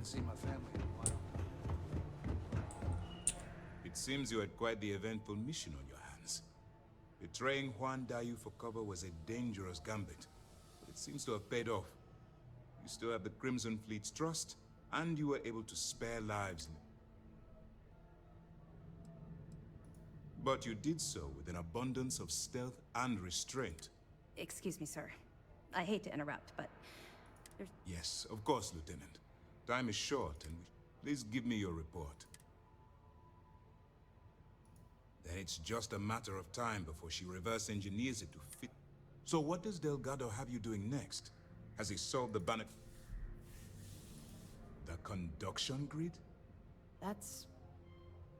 haven't seen my family in a while. It seems you had quite the eventful mission on your hands. Betraying Juan Dayu for cover was a dangerous gambit, but it seems to have paid off. You still have the Crimson Fleet's trust, and you were able to spare lives. But you did so with an abundance of stealth and restraint. Excuse me, sir. I hate to interrupt, but Yes, of course, Lieutenant. Time is short, and please give me your report. Then it's just a matter of time before she reverse engineers it to fit. So what does Delgado have you doing next? Has he solved the the conduction grid? that's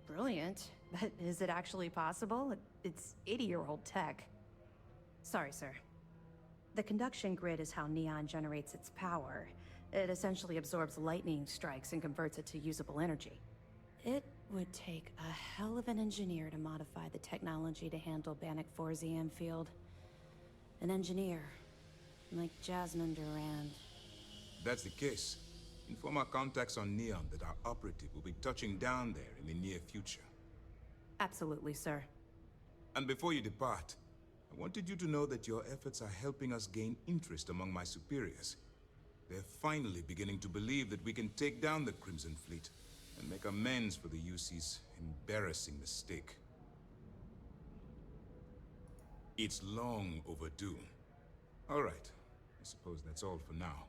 brilliant. But is it actually possible? It's 80-year-old tech. Sorry, sir. The conduction grid is how Neon generates its power. It essentially absorbs lightning strikes and converts it to usable energy. It would take a hell of an engineer to modify the technology to handle Bannock 4's EM field. An engineer, like Jasmine Durand. That's the case. Inform our contacts on Neon that our operative will be touching down there in the near future. Absolutely, sir. And before you depart, I wanted you to know that your efforts are helping us gain interest among my superiors. They're finally beginning to believe that we can take down the Crimson Fleet and make amends for the UC's embarrassing mistake. It's long overdue. All right, I suppose that's all for now.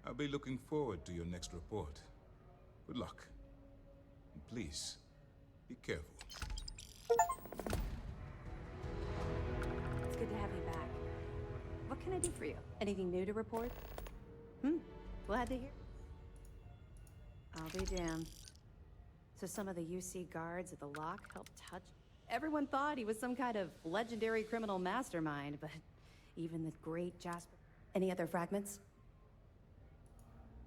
I'll be looking forward to your next report. Good luck. And please, be careful. It's good to have you back. What can I do for you? Anything new to report? Glad to hear. I'll be damned. So some of the UC guards at the lock helped touch... Everyone thought he was some kind of legendary criminal mastermind, but even the great Jasper... Any other fragments?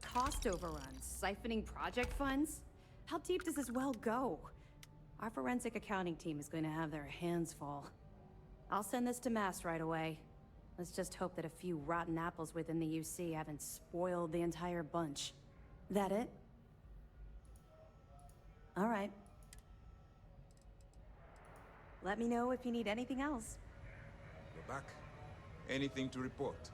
Cost overruns, siphoning project funds? How deep does this well go? Our forensic accounting team is going to have their hands full. I'll send this to Mass right away. Let's just hope that a few rotten apples within the UC haven't spoiled the entire bunch. That it? All right. Let me know if you need anything else. We're back. Anything to report?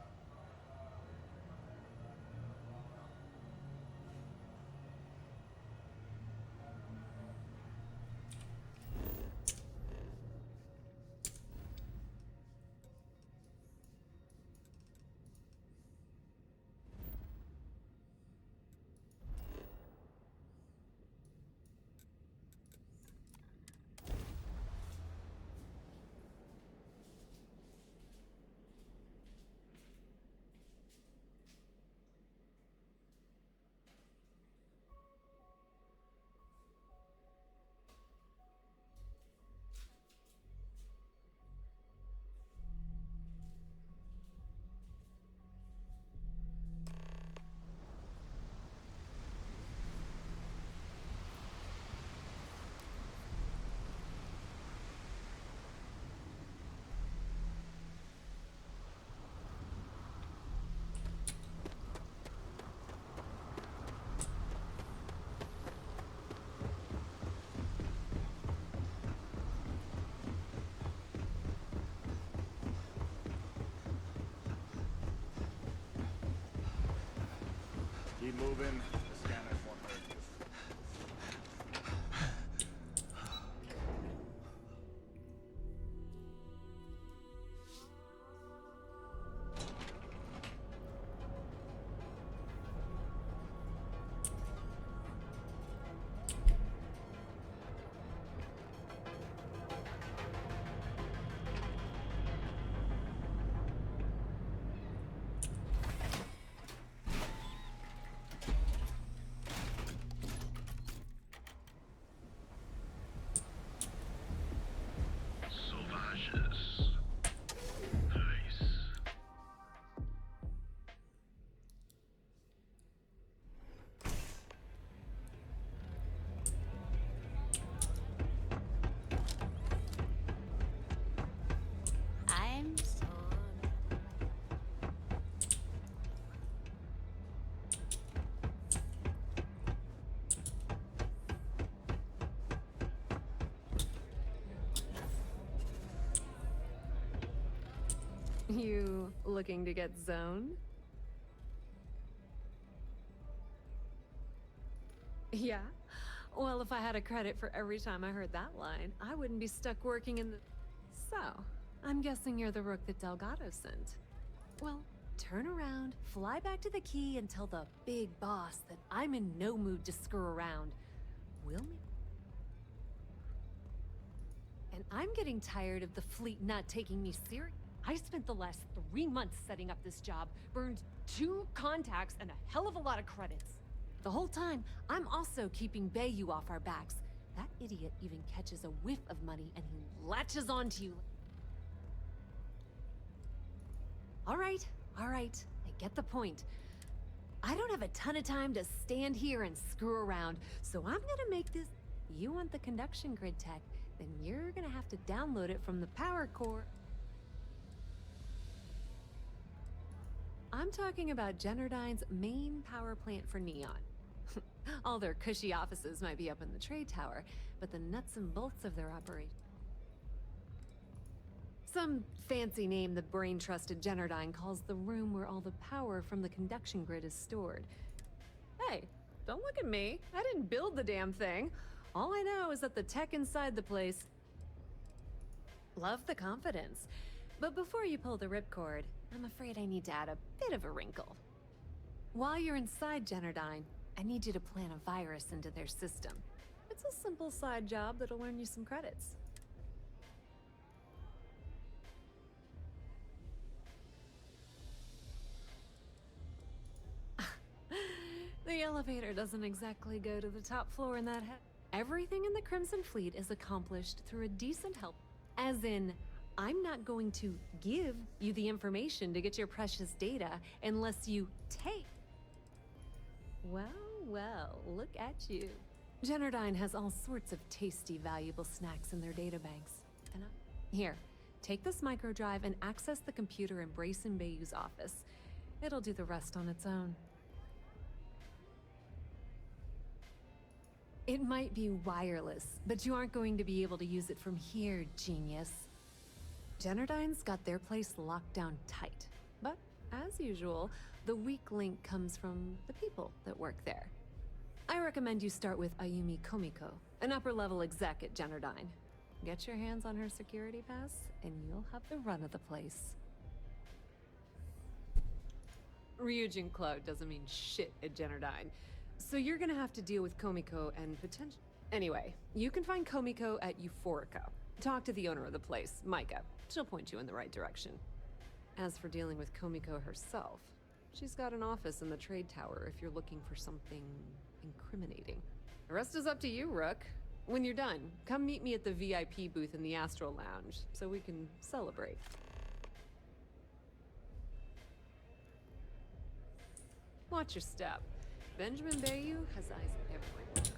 You looking to get zoned? Yeah? Well, if I had a credit for every time I heard that line, I wouldn't be stuck working in the... So, I'm guessing you're the rook that Delgado sent. Well, turn around, fly back to the key, and tell the big boss that I'm in no mood to screw around. We'll meet... And I'm getting tired of the fleet not taking me serious. I spent the last 3 months setting up this job, burned 2 contacts and a hell of a lot of credits. The whole time, I'm also keeping Bayou off our backs. That idiot even catches a whiff of money and he latches onto you. All right, I get the point. I don't have a ton of time to stand here and screw around, so I'm gonna make this... You want the conduction grid tech, then you're gonna have to download it from the power core. I'm talking about Generdyne's main power plant for Neon. All their cushy offices might be up in the trade tower, but the nuts and bolts of their operation... Some fancy name the brain-trusted Generdyne calls the room where all the power from the conduction grid is stored. Hey, don't look at me. I didn't build the damn thing. All I know is that the tech inside the place... Love the confidence. But before you pull the ripcord, I'm afraid I need to add a bit of a wrinkle. While you're inside Generdyne, I need you to plant a virus into their system. It's a simple side job that'll earn you some credits. The elevator doesn't exactly go to the top floor in that head. Everything in the Crimson Fleet is accomplished through a decent help. As in, I'm not going to give you the information to get your precious data unless you take... Well, look at you. Generdyne has all sorts of tasty, valuable snacks in their databanks. And Here, take this microdrive and access the computer in Brayson Bayou's office. It'll do the rest on its own. It might be wireless, but you aren't going to be able to use it from here, genius. Generdyne's got their place locked down tight. But, as usual, the weak link comes from the people that work there. I recommend you start with Ayumi Komiko, an upper-level exec at Generdyne. Get your hands on her security pass, and you'll have the run of the place. Ryujin Cloud doesn't mean shit at Generdyne. So you're gonna have to deal with Komiko and potential... Anyway, you can find Komiko at Euphorica. Talk to the owner of the place, Micah. She'll point you in the right direction. As for dealing with Komiko herself, she's got an office in the trade tower if you're looking for something incriminating. The rest is up to you, Rook. When you're done, come meet me at the VIP booth in the Astral Lounge so we can celebrate. Watch your step. Benjamin Bayou has eyes everywhere.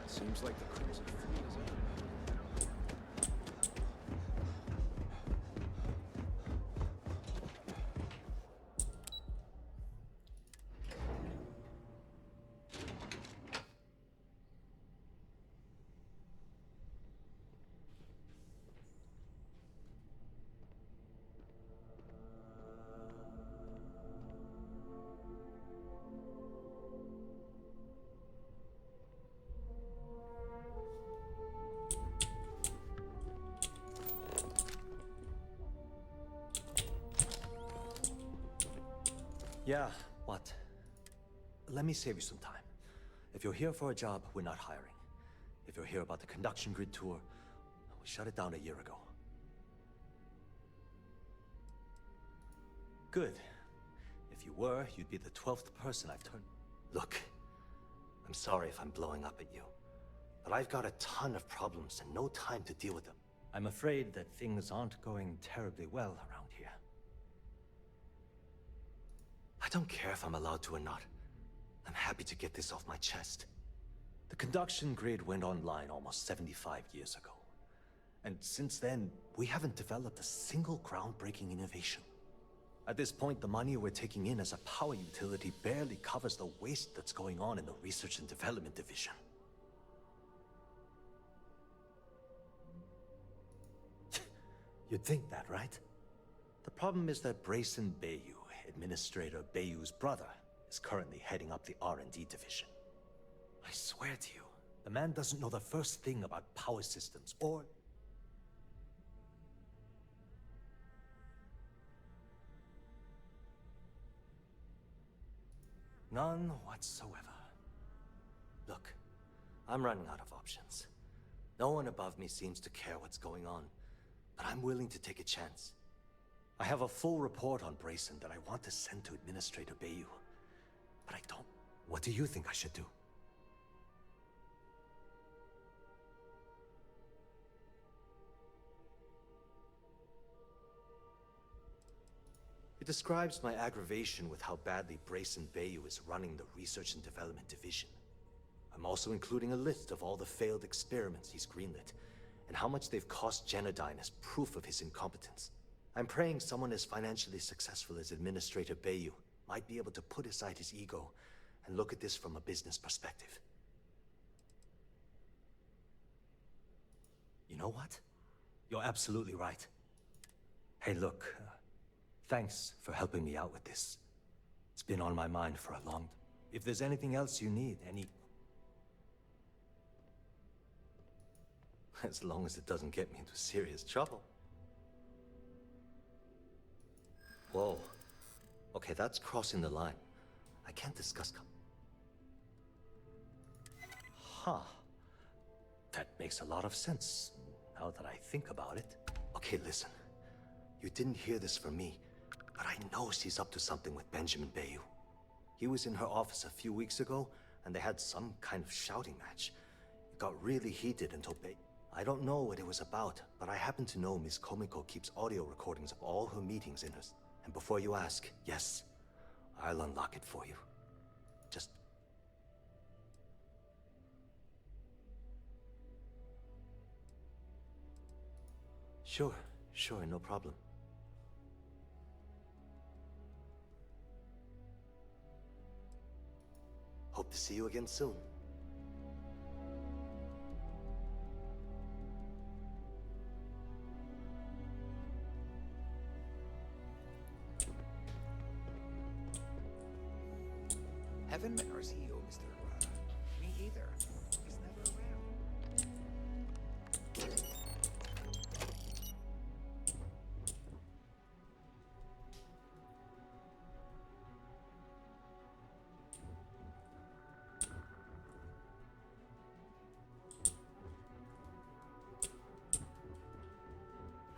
Seems like the Crimson Fleet is in. Yeah, what? Let me save you some time. If you're here for a job, we're not hiring. If you're here about the conduction grid tour, we shut it down a year ago. Good. If If you were, you'd be the 12th person I've turned. Look, I'm sorry if I'm blowing up at you, but I've got a ton of problems and no time to deal with them. I'm afraid that things aren't going terribly well around here. I don't care if I'm allowed to or not. I'm happy to get this off my chest. The conduction grid went online almost 75 years ago. And since then, we haven't developed a single groundbreaking innovation. At this point, the money we're taking in as a power utility barely covers the waste that's going on in the research and development division. You'd think that, right? The problem is that Brayson Bayou, Administrator Bayou's brother, is currently heading up the R&D division. I swear to you, the man doesn't know the first thing about power systems or... None whatsoever. Look, I'm running out of options. No one above me seems to care what's going on, but I'm willing to take a chance. I have a full report on Brayson that I want to send to Administrator Bayou, but I don't. What do you think I should do? It describes my aggravation with how badly Brayson Bayou is running the Research and Development Division. I'm also including a list of all the failed experiments he's greenlit, and how much they've cost Genodyne as proof of his incompetence. I'm praying someone as financially successful as Administrator Bayou might be able to put aside his ego and look at this from a business perspective. You know what? You're absolutely right. Hey, look, thanks for helping me out with this. It's been on my mind for a long... If there's anything else you need, As long as it doesn't get me into serious trouble. Whoa. Okay, that's crossing the line. I can't discuss... Huh. That makes a lot of sense, now that I think about it. Okay, listen. You didn't hear this from me, but I know she's up to something with Benjamin Bayou. He was in her office a few weeks ago, and they had some kind of shouting match. It got really heated until I don't know what it was about, but I happen to know Miss Komiko keeps audio recordings of all her meetings in her... And before you ask, yes, I'll unlock it for you. Just... Sure, no problem. Hope to see you again soon. Heaven mercy you, Mr. Me either. He's never around.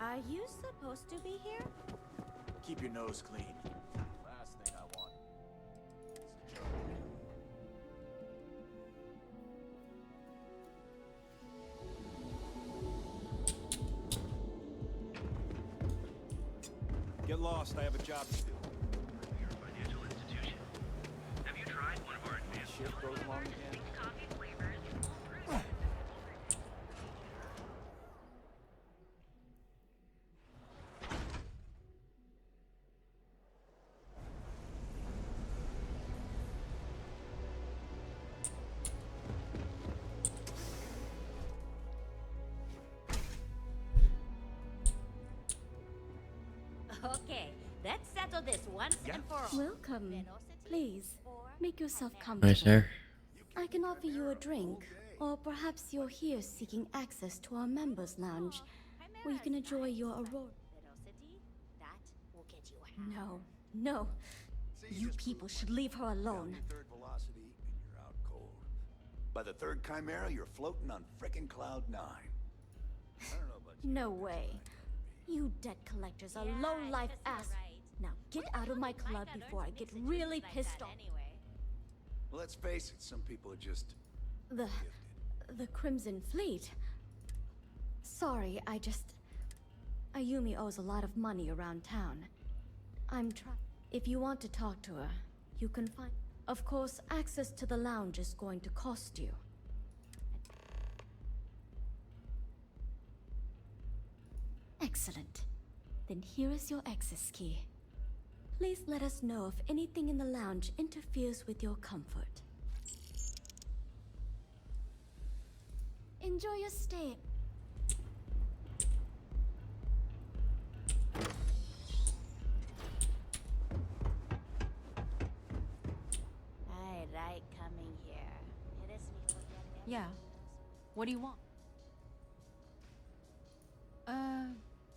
Are you supposed to be here? Keep your nose clean. Last thing I want is a joke. Get lost. I have a job to do. We're a financial institution. Have you tried one of our advanced Shift goes long again. coffee flavors? Okay, let's settle this once and for all. Welcome. Please, make yourself Right comfortable. there. I can offer you a drink, or perhaps you're here seeking access to our members' lounge, where you can enjoy your aurora. Velocity, that will get you a half. No. You people should leave her alone. Third velocity and you're out cold. By the third chimera, you're floating on frickin' cloud 9. I don't know about you. No way. You debt collectors are Yeah, low-life I guess you're ass. right. Now get out of my club before I get really pissed off. Anyway. Well, let's face it, some people are just The Crimson Fleet. Sorry, Ayumi owes a lot of money around town. If you want to talk to her, you can find... Of course, access to the lounge is going to cost you. Excellent. Then here is your access key. Please let us know if anything in the lounge interferes with your comfort. Enjoy your stay. Right, coming here. It is me forgetting. Yeah. What do you want?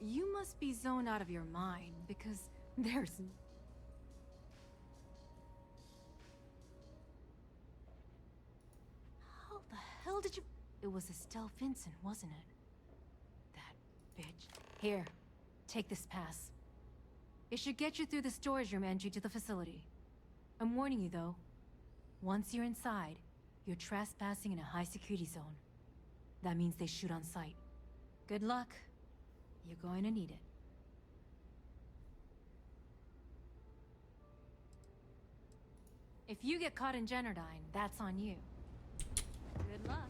You must be zoned out of your mind, because there's... How the hell did you... It was Estelle Vincent, wasn't it? That bitch. Here, take this pass. It should get you through the storage room entry to the facility. I'm warning you, though. Once you're inside, you're trespassing in a high-security zone. That means they shoot on sight. Good luck. You're going to need it. If you get caught in Generdyne, that's on you. Good luck.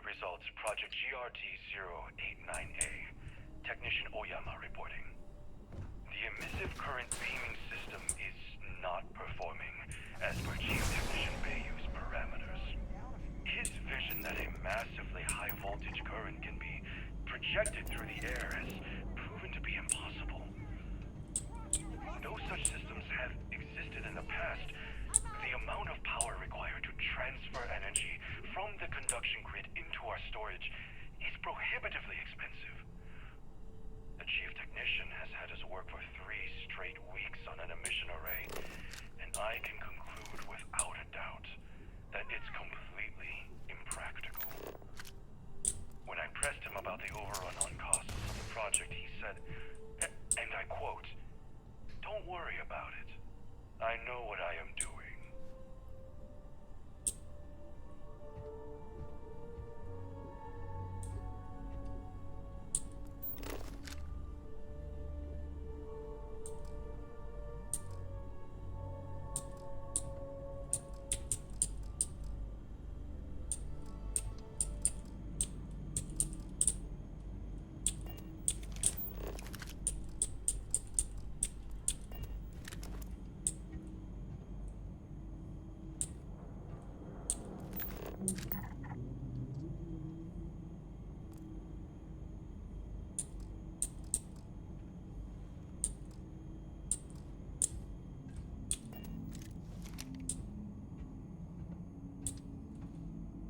current results. Project GRT-089A. Technician Oyama reporting. The emissive current beaming system is not performing as per Geotechnician Bayou's parameters. His vision that a massively high voltage current can be projected through the air has proven to be impossible. Though such systems have existed in the past, the amount of power required to transfer energy from the conduction grid into our storage is prohibitively expensive. The chief technician has had us work for 3 straight weeks on an emission array, and I can conclude without a doubt that it's completely impractical. When I pressed him about the overrun on costs of the project, he said, and I quote, "Don't worry about it. I know what I am doing."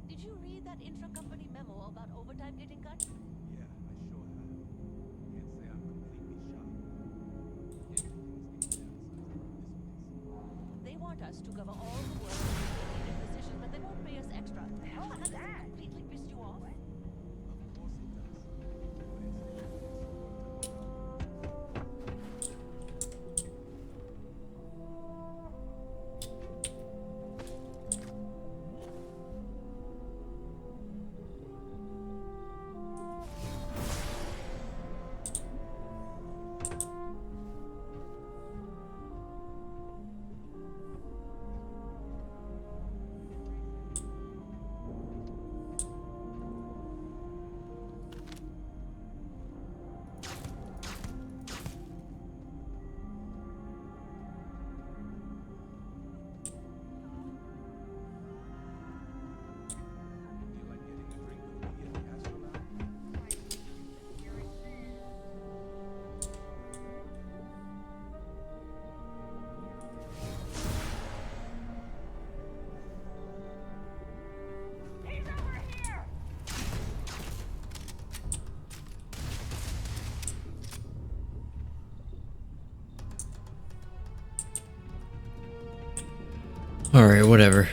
Did you read that intra-company memo about overtime getting cut? Yeah, I sure have. Can't say I'm completely shocked. Everything's getting downsized around this place. They want us to cover all the work in needed positions, but they won't pay us extra. How has that completely pissed you off? Of course it does. But instead, you like getting a drink with me at the astronaut? He's over here! All right, whatever.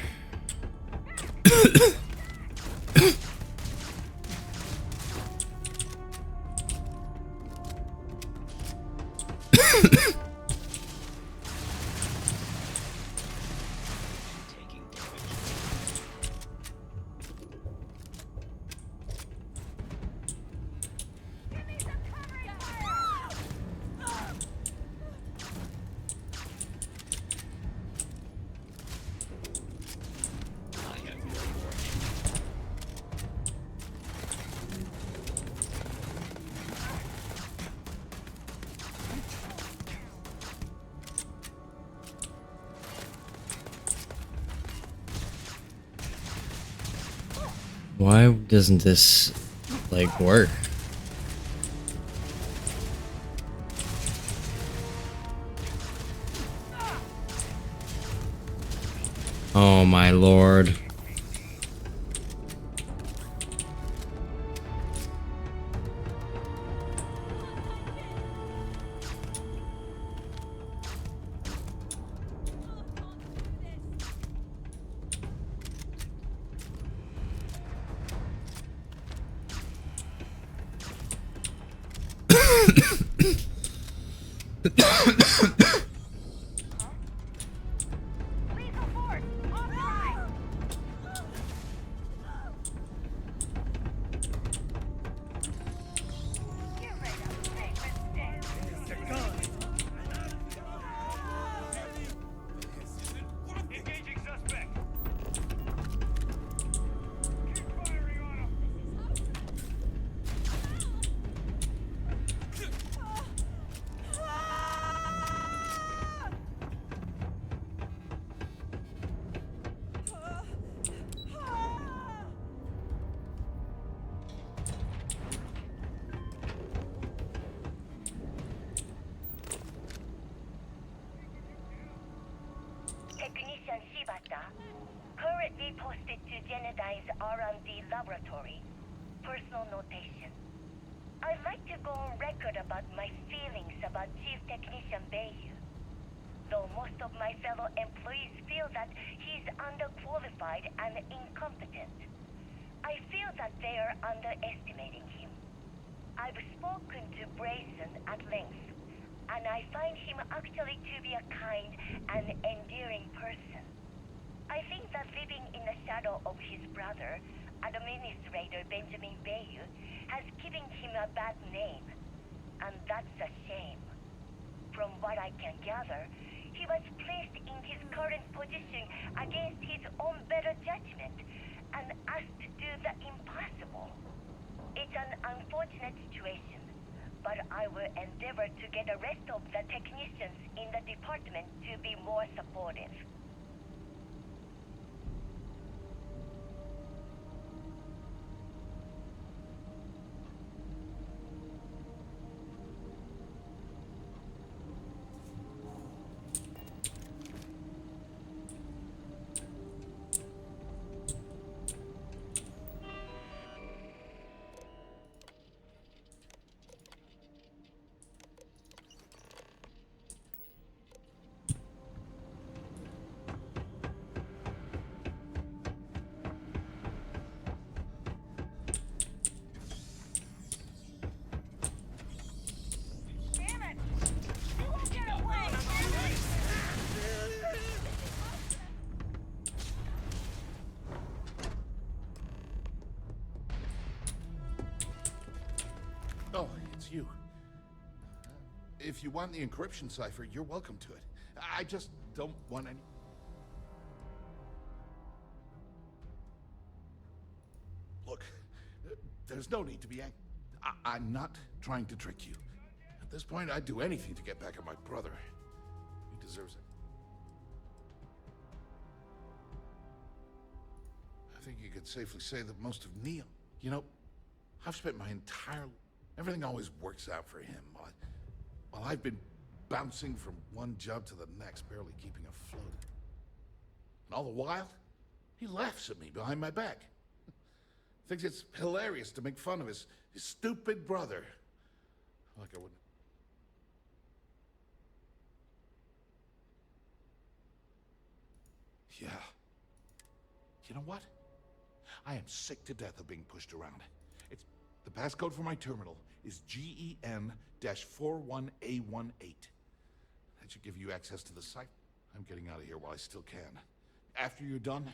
Why doesn't this, like, work? Oh my lord. Lethal force! On high! You made a big mistake! Engaging suspect. Keep firing on him. posted to Genodyne's R&D laboratory. Personal notation. I'd like to go on record about my feelings about Chief Technician Bayou. Though most of my fellow employees feel that he's underqualified and incompetent, I feel that they are underestimating him. I've spoken to Brayson at length, and I find him actually to be a kind and endearing person. I think that living in the shadow of his brother, Administrator Benjamin Bayou, has given him a bad name, and that's a shame. From what I can gather, he was placed in his current position against his own better judgment and asked to do the impossible. It's an unfortunate situation, but I will endeavor to get the rest of the technicians in the department to be more supportive. Oh, it's you. If you want the encryption cipher, you're welcome to it. I just don't want any... Look, there's no need to be angry. I'm not trying to trick you. At this point, I'd do anything to get back at my brother. He deserves it. I think you could safely say that most of Neon... You know, I've spent my entire... Everything always works out for him, while I've been bouncing from one job to the next, barely keeping afloat. And all the while, he laughs at me behind my back. Thinks it's hilarious to make fun of his stupid brother. Like I wouldn't... Yeah. You know what? I am sick to death of being pushed around. It's... The passcode for my terminal is GEN-41A18. That should give you access to the site. I'm getting out of here while I still can. After you're done...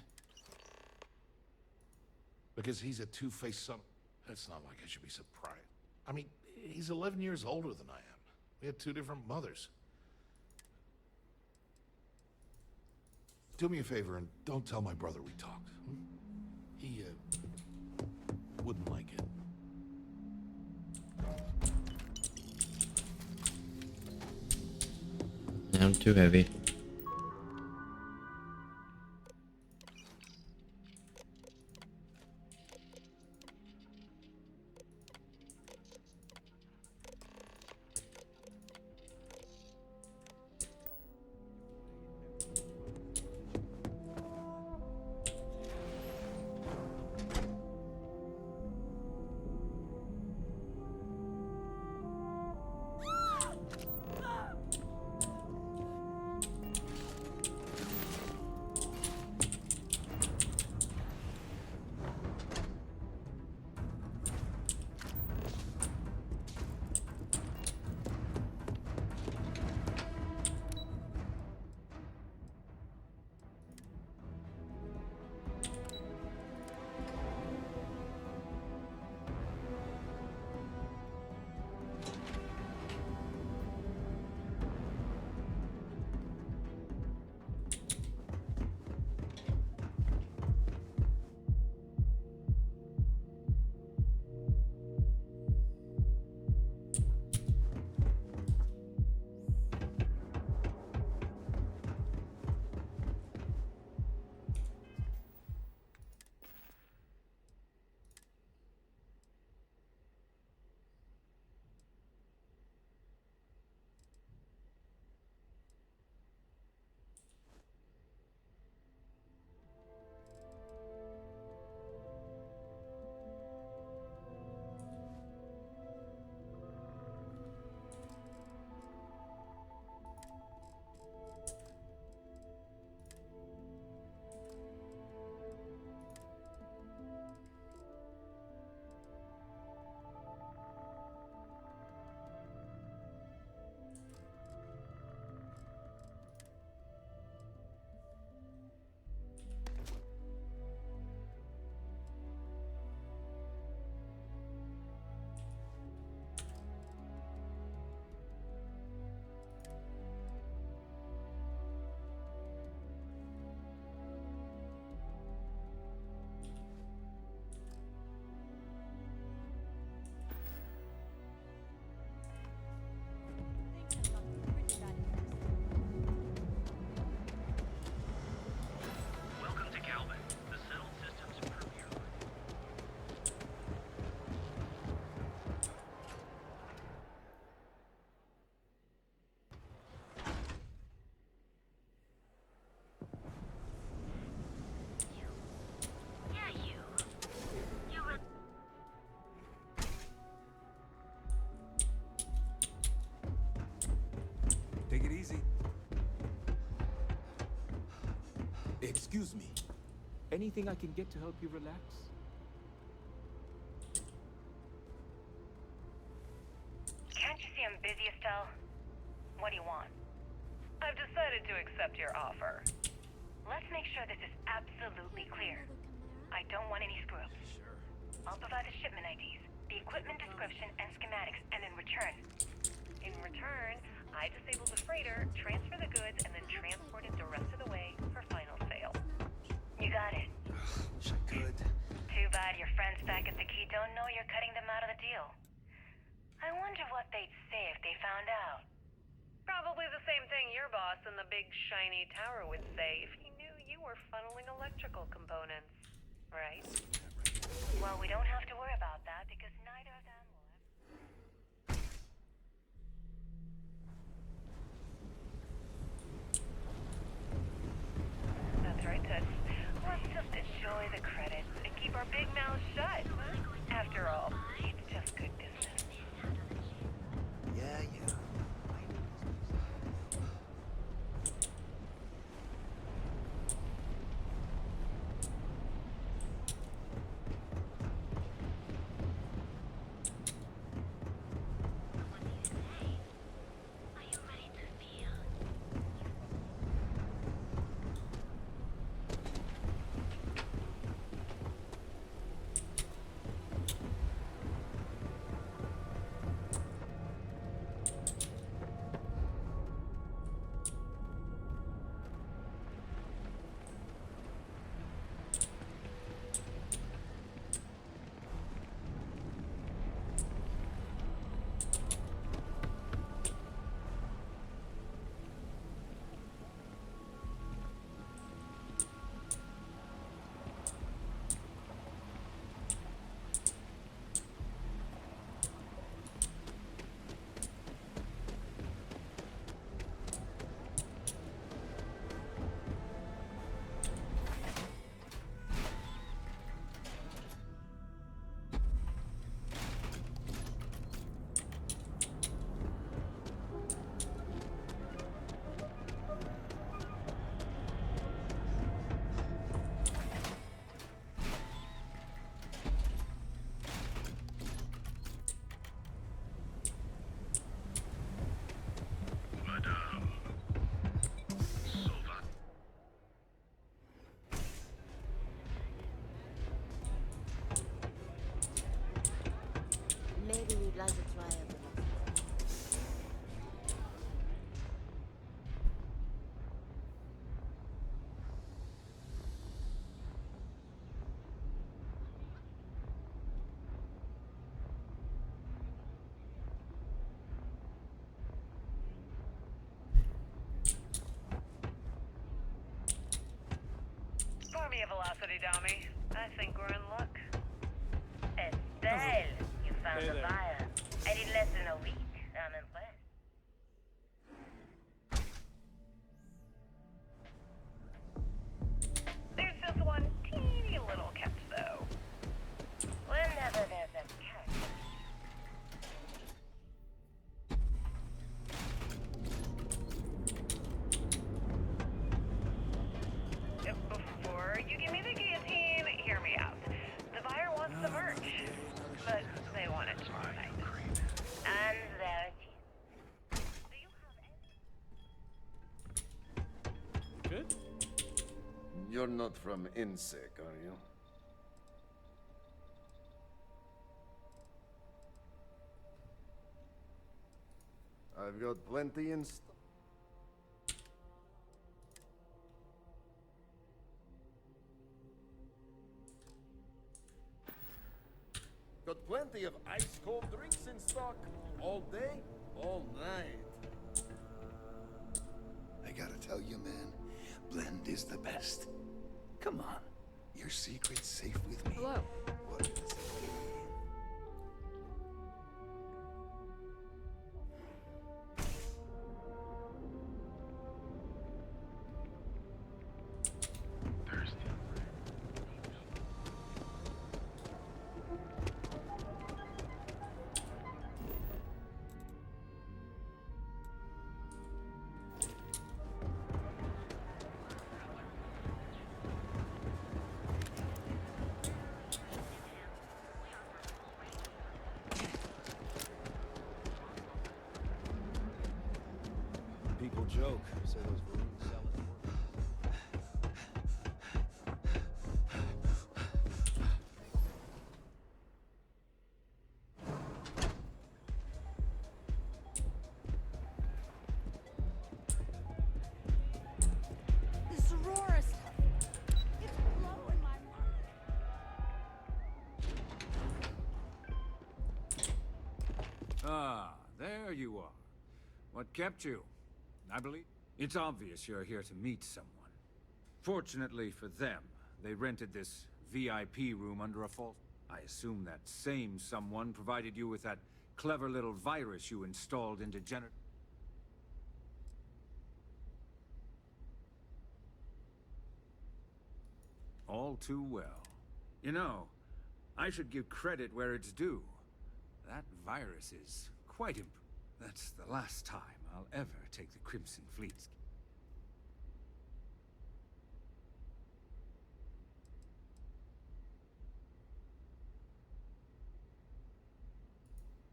Because he's a two-faced son. It's not like I should be surprised. I mean, he's 11 years older than I am. We had two different mothers. Do me a favor and don't tell my brother we talked. Hmm? He, wouldn't like it. I'm too heavy. Anything I can get to help you relax? Can't you see I'm busy, Estelle? What do you want? I've decided to accept your offer. Let's make sure this is absolutely clear. I don't want any screw-ups. Sure. I'll provide the shipment IDs, the equipment description, and schematics, and in return, I disable the freighter, transfer the goods, and then transport it the rest of the way for final sale. You got it. Wish I could. Too bad your friends back at the Key don't know you're cutting them out of the deal. I wonder what they'd say if they found out. Probably the same thing your boss in the big shiny tower would say if he knew you were funneling electrical components, right? Well, we don't have to worry about that because neither of them will ever... That's right, Toots. Let's just enjoy the credits and keep our big mouths shut. After all, it's just good business. Yeah, yeah. Maybe we'd like to try it. Pour me a velocity, dummy. I think we're in luck. Estelle, you found a buyer. I did less than a week. I'm impressed. There's just one teeny little catch, though. Whenever there's a catch. Before you give me the guillotine, hear me out. The buyer wants the merch, but they want it tomorrow night. And there it is. Do you have any... Good? You're not from INSEC, are you? I've got plenty in stock. Got plenty of ice-cold drinks in stock. All day, all night. I gotta tell you, man, Blend is the best. Come on, your secret's safe with me. Hello. What is it? Ah, there you are. What kept you? I believe it's obvious you're here to meet someone. Fortunately for them, they rented this VIP room under a false... I assume that same someone provided you with that clever little virus you installed into All too well. You know, I should give credit where it's due. That virus is quite That's the last time I'll ever take the Crimson Fleet's...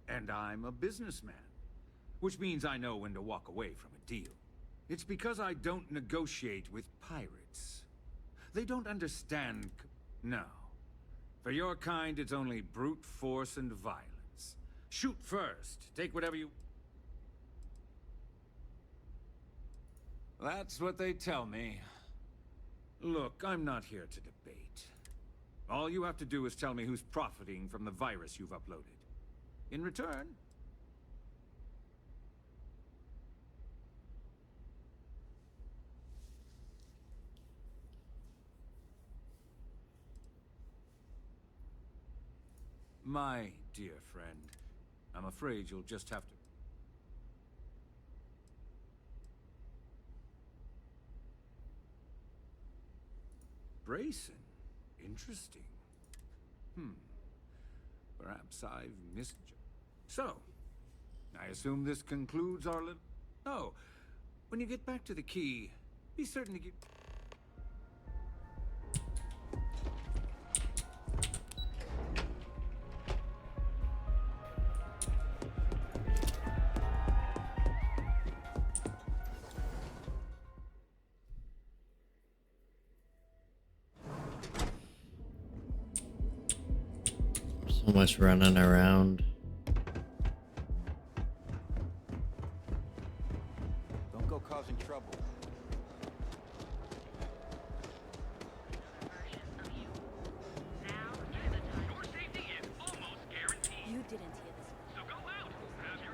And I'm a businessman, which means I know when to walk away from a deal. It's because I don't negotiate with pirates. They don't understand... No. For your kind, it's only brute force and violence. Shoot first. Take whatever you... That's what they tell me. Look, I'm not here to debate. All you have to do is tell me who's profiting from the virus you've uploaded. In return... My dear friend, I'm afraid you'll just have to... Brayson? Interesting. Perhaps I've missed... So, I assume this concludes our little... Oh, when you get back to the key, be certain to give... So much running around. Don't go causing trouble. You didn't hear this. So go out. Have your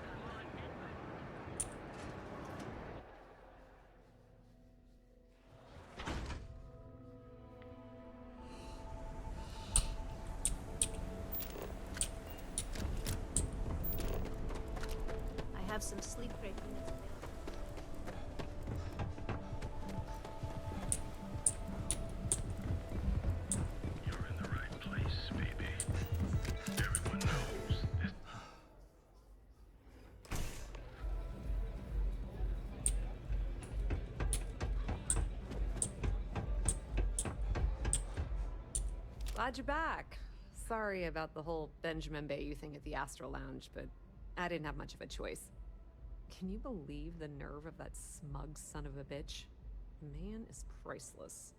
I have some sleep break units available. You're in the right place, baby. Everyone knows this. Glad you're back. Sorry about the whole Benjamin Bayou thing at the Astral Lounge, but I didn't have much of a choice. Can you believe the nerve of that smug son of a bitch? The man is priceless.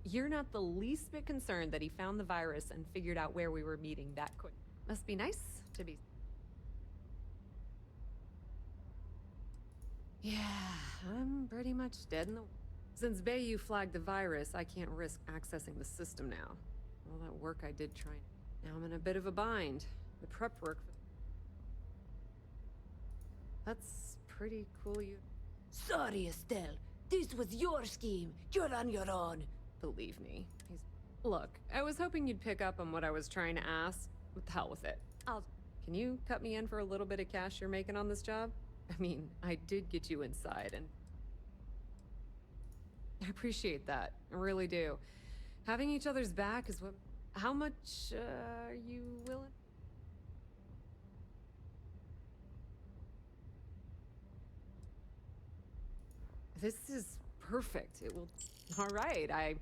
You're not the least bit concerned that he found the virus and figured out where we were meeting that quick. Must be nice to be... Yeah, I'm pretty much dead in the... Since Bayou flagged the virus, I can't risk accessing the system now. All that work I did trying... Now I'm in a bit of a bind. The prep work... That's pretty cool you... Sorry, Estelle. This was your scheme. You're on your own. Believe me. Look, I was hoping you'd pick up on what I was trying to ask. What the hell with it? Can you cut me in for a little bit of cash you're making on this job? I mean, I did get you inside and... I appreciate that. I really do. Having each other's back is what... How much, are you willing? This is perfect. It will... All right, I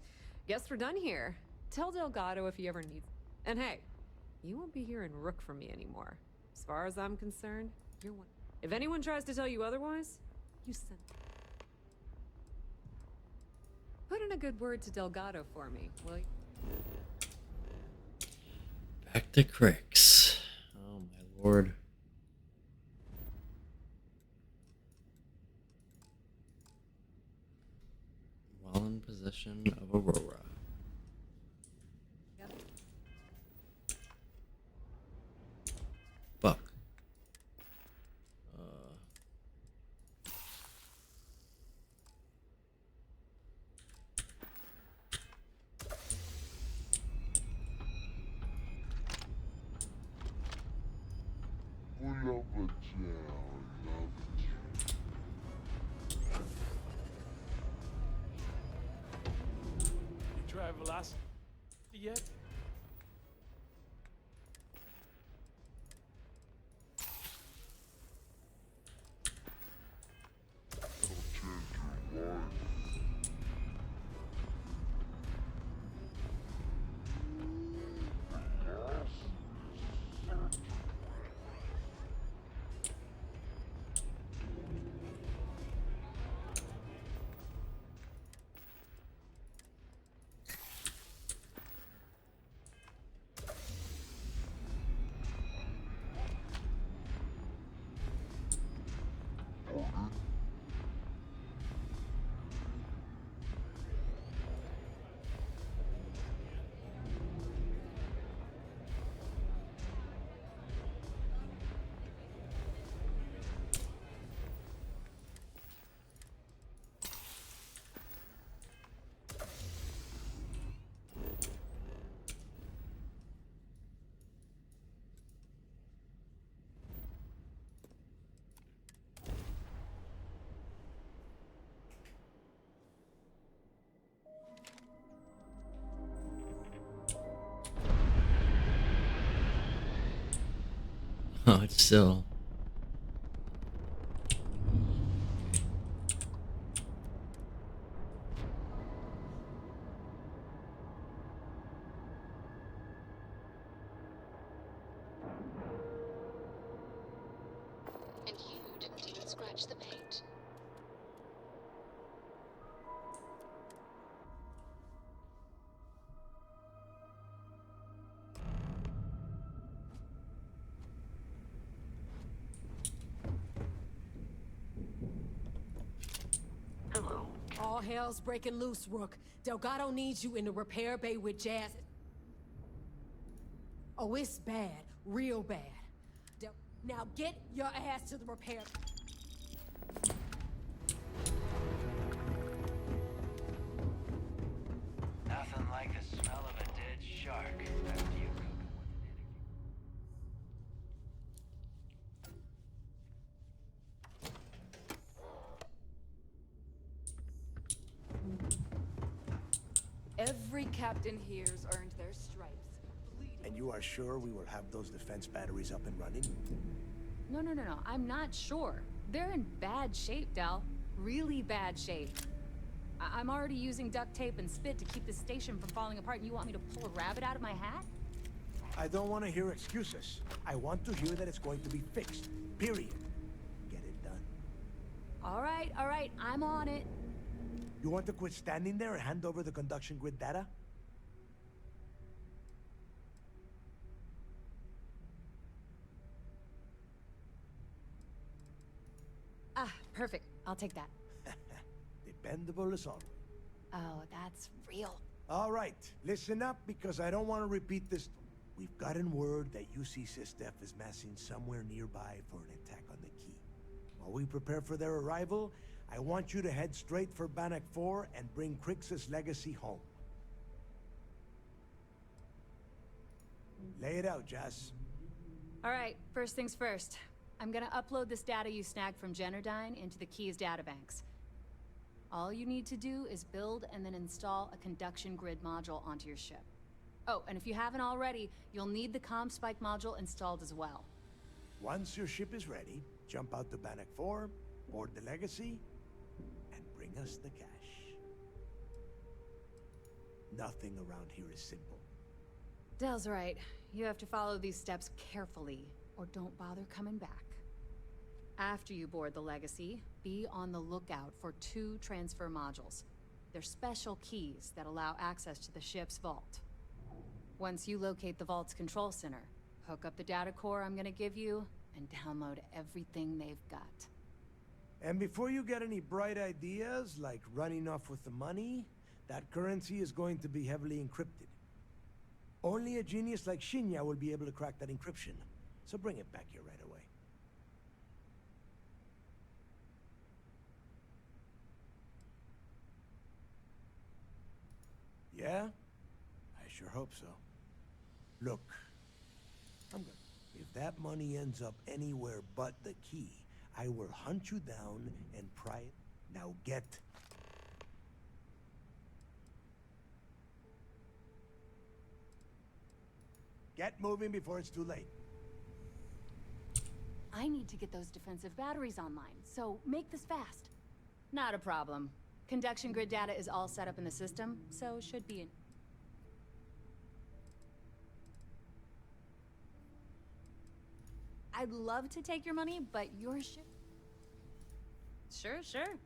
guess we're done here. Tell Delgado if he ever needs... And hey, you won't be hearing Rook from me anymore. As far as I'm concerned, you're one... If anyone tries to tell you otherwise, you send... Put in a good word to Delgado for me, will you? Back to Kryx. Oh my lord. Well in possession of Aurora. velocity yet? Oh, it's still. And you didn't even scratch the paint. All hell's breaking loose, Rook. Delgado needs you in the repair bay with Jazz. Oh, it's bad. Real bad. Now get your ass to the repair. Nothing like the smell of a dead shark after you cook it with an energy. Every captain here's earned their stripes. And you are sure we will have those defense batteries up and running? No, I'm not sure. They're in bad shape, Del. Really bad shape. I'm already using duct tape and spit to keep the station from falling apart, and you want me to pull a rabbit out of my hat? I don't want to hear excuses. I want to hear that it's going to be fixed. Period. Get it done. All right, I'm on it. You want to quit standing there and hand over the conduction grid data? Ah, perfect. I'll take that. Dependable as always. Oh, that's real. All right, listen up because I don't want to repeat this. We've gotten word that UC Systef is massing somewhere nearby for an attack on the key. While we prepare for their arrival, I want you to head straight for Bannock 4 and bring Kryx's legacy home. Lay it out, Jazz. All right, first things first. I'm gonna upload this data you snagged from Generdyne into the Key's databanks. All you need to do is build and then install a conduction grid module onto your ship. Oh, and if you haven't already, you'll need the comm spike module installed as well. Once your ship is ready, jump out to Bannock 4, board the legacy, and bring us the cash. Nothing around here is simple. Del's right. You have to follow these steps carefully, or don't bother coming back. After you board the legacy, be on the lookout for 2 transfer modules. They're special keys that allow access to the ship's vault. Once you locate the vault's control center, hook up the data core I'm gonna give you, and download everything they've got. And before you get any bright ideas, like running off with the money, that currency is going to be heavily encrypted. Only a genius like Shinya will be able to crack that encryption, so bring it back here right away. Yeah? I sure hope so. Look, if that money ends up anywhere but the key, I will hunt you down and pry it. Now get. Get moving before it's too late. I need to get those defensive batteries online, so make this fast. Not a problem. Conduction grid data is all set up in the system, so should be in. I'd love to take your money, but your ship... Sure, sure.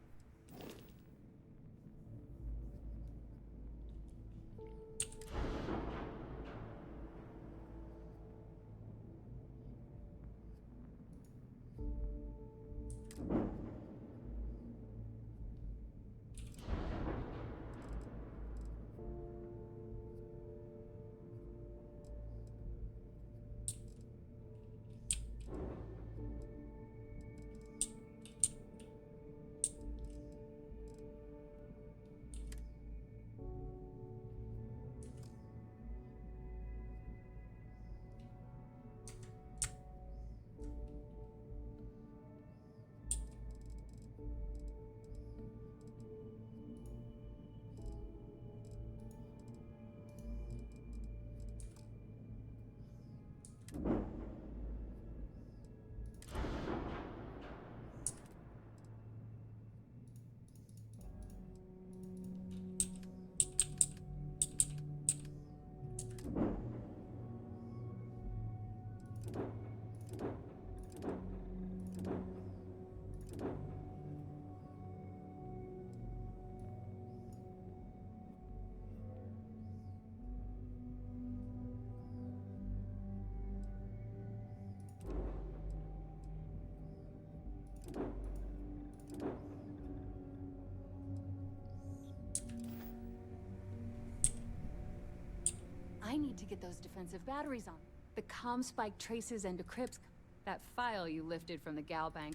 I need to get those defensive batteries on. The comm spike traces and decrypts that file you lifted from the Gal Bank.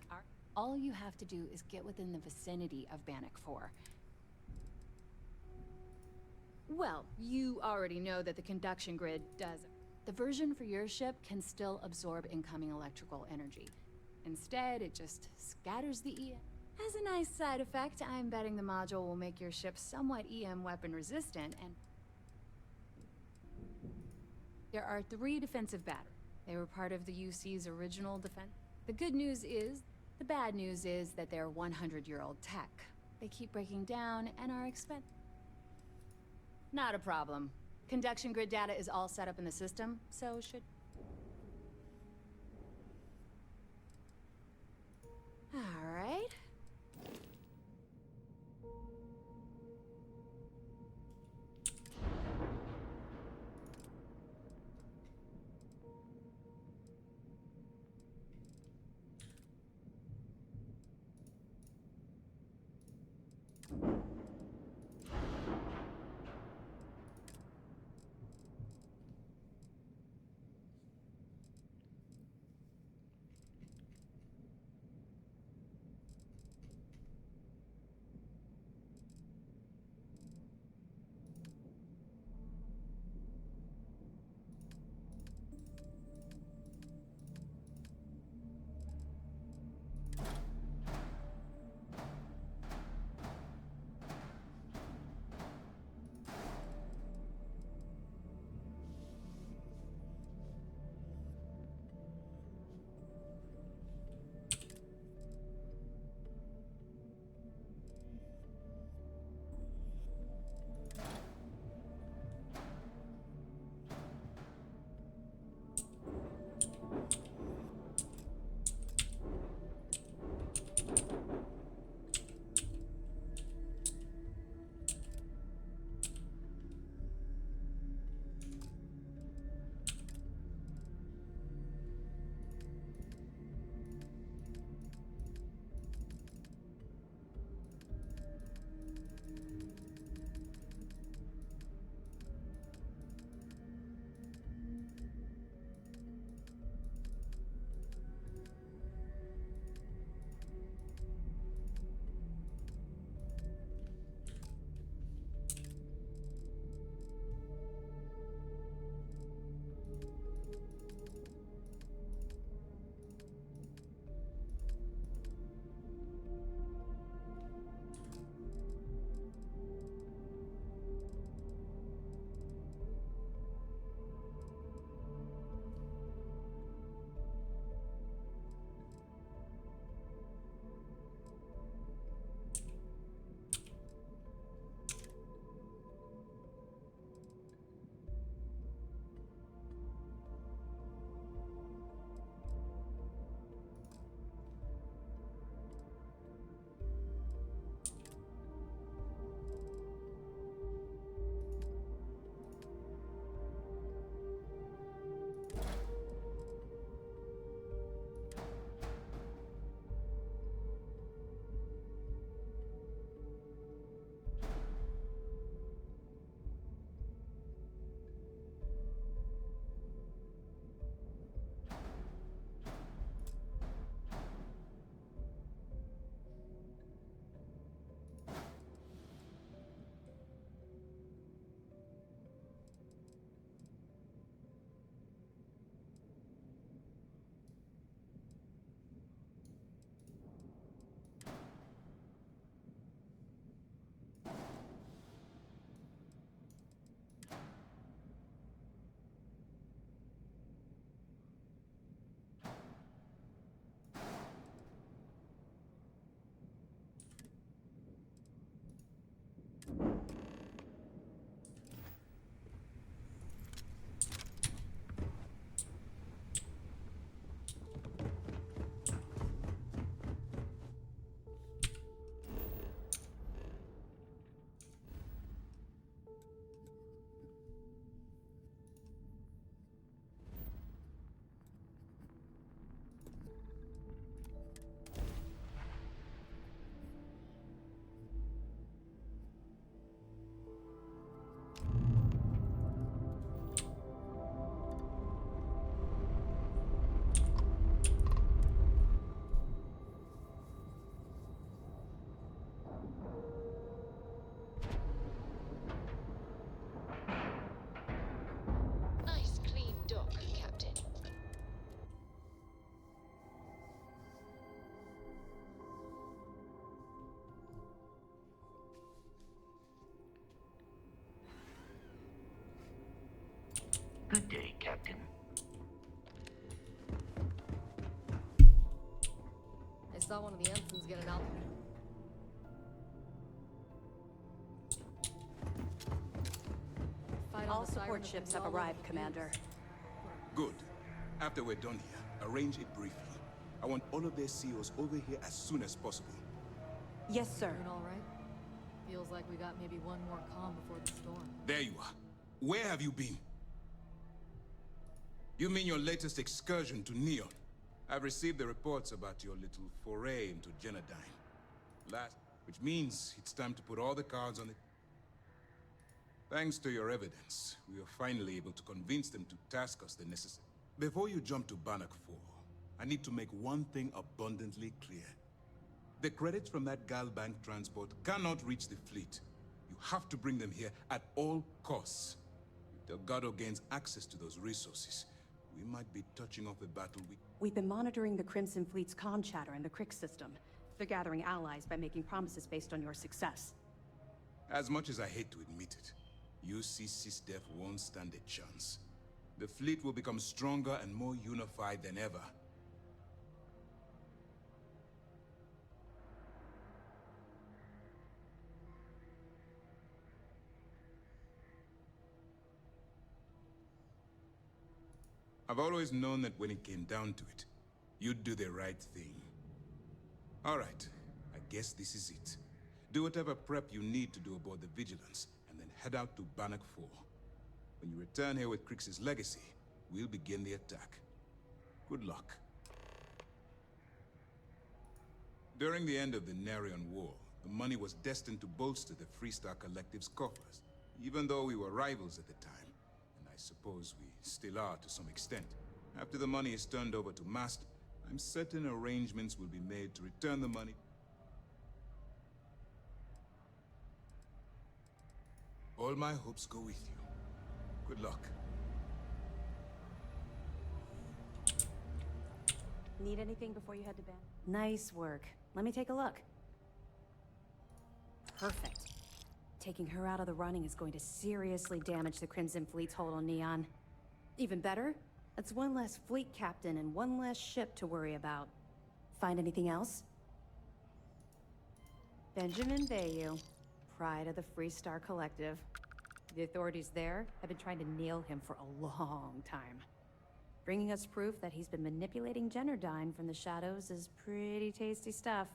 All you have to do is get within the vicinity of Bannock 4. Well, you already know that the conduction grid does. The version for your ship can still absorb incoming electrical energy. Instead, it just scatters the EM. As a nice side effect, I'm betting the module will make your ship somewhat EM weapon resistant and... There are 3 defensive batteries. They were part of the UC's original defense. The bad news is that they're 100-year-old tech. They keep breaking down and are expensive. Not a problem. Conduction grid data is all set up in the system, so should... All right. Good day, Captain. I saw one of the ensigns get an out. All support ships have arrived, Commander. Good. After we're done here, arrange it briefly. I want all of their CEOs over here as soon as possible. Yes, sir. Doing all right? Feels like we got maybe one more calm before the storm. There you are. Where have you been? You mean your latest excursion to Neon? I've received the reports about your little foray into Genodyne. Which means it's time to put all the cards on it. Thanks to your evidence, we were finally able to convince them to task us the necessary. Before you jump to Bannock 4, I need to make one thing abundantly clear. The credits from that Galbank transport cannot reach the fleet. You have to bring them here at all costs. If Delgado gains access to those resources, we might be touching off a battle we... We've been monitoring the Crimson Fleet's comm chatter in the Kryx system. They're gathering allies by making promises based on your success. As much as I hate to admit it, UC SysDef won't stand a chance. The fleet will become stronger and more unified than ever. I've always known that when it came down to it, you'd do the right thing. All right, I guess this is it. Do whatever prep you need to do aboard the Vigilance, and then head out to Bannock 4. When you return here with Kryx's legacy, we'll begin the attack. Good luck. During the end of the Narion War, the money was destined to bolster the Freestar Collective's coffers, even though we were rivals at the time. And I suppose we still are to some extent. After the money is turned over to Mast, I'm certain arrangements will be made to return the money. All my hopes go with you. Good luck. Need anything before you head to bed? Nice work. Let me take a look. Perfect. Taking her out of the running is going to seriously damage the Crimson Fleet's hold on Neon. Even better, that's one less fleet captain and one less ship to worry about. Find anything else? Benjamin Bayou, pride of the Freestar Collective. The authorities there have been trying to nail him for a long time. Bringing us proof that he's been manipulating Genodyne from the shadows is pretty tasty stuff.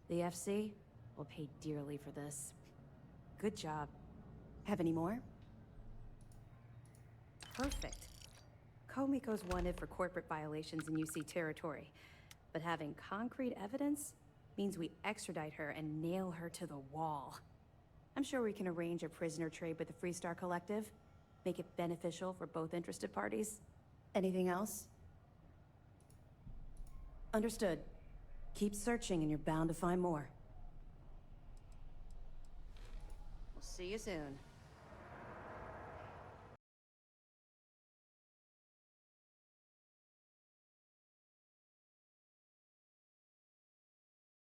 The FC will pay dearly for this. Good job. Have any more? Perfect. Komiko's wanted for corporate violations in UC territory, but having concrete evidence means we extradite her and nail her to the wall. I'm sure we can arrange a prisoner trade with the Freestar Collective, make it beneficial for both interested parties. Anything else? Understood. Keep searching and you're bound to find more. We'll see you soon.